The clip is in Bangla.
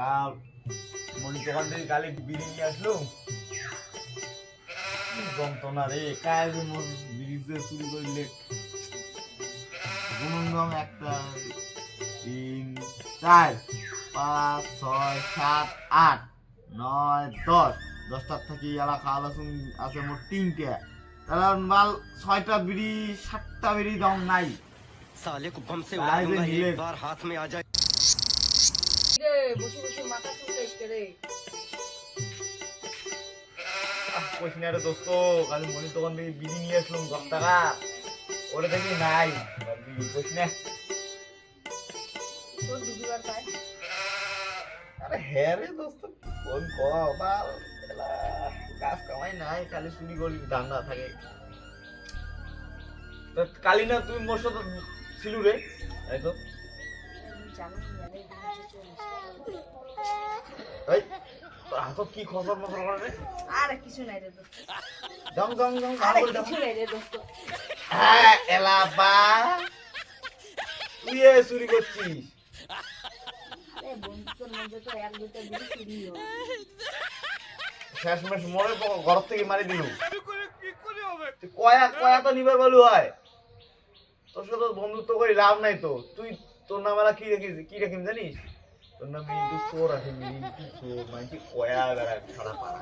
আর মনি দোকান থেকে কালি বিড়ি নিয়ে আসলো যন্ত্রণা রে কাজ ব্রিজে চুরি করলে গুণগম 1 2 3 4 5 6 7 8 9 10 10টার থেকে এলা খাওয়া আছে মোট 3টে কারণ মাল 6টা বিড়ি 7টা বিড়ি দাম নাই साले को बम से उड़ा दूंगा एक बार हाथ में आ जाए রে বসে বসে মাথা চুলকাইস রে কইস না রে দোস্ত কালি মনি দোকান থেকে বিড়ি নিয়ে আসলাম 10 টাকা ওরে দেখি নাই বিড়ি কইস না তোর দুবিবার পায় আরে হ্যাঁ রে দোস্ত কোন কবাল এলা কাজ কামাই নাই খালি চুরি করি ধান্দা থাকে তো কালি না তুমি মোর সাথে ছিল রে এই তো জানো জানে এই তোর হাতত কি খসর মসর করে রে আরে কিছু নাই রে দোস্ত দম দম দম আরে ভালো কিছু নাই রে দোস্ত হ্যাঁ এলা বা তুই এ চুরি করছিস আরে বন্ধুদের মধ্যে তো এক দুটো বিড়ি চুরি হয় শেষমেশ মরে ঘর থেকে মারি দিলু তুই কয়া কয়া তো নিবার বলু হয় তোর সাথে বন্ধুত্ব করে লাভ নাই তো তুই তোর নাম এলা কি রাখিস জানিস তোর নাম মিন্টু চোর আছে মিন্টু চোর মানে কয়া বেড়া ছাড়া পাড়া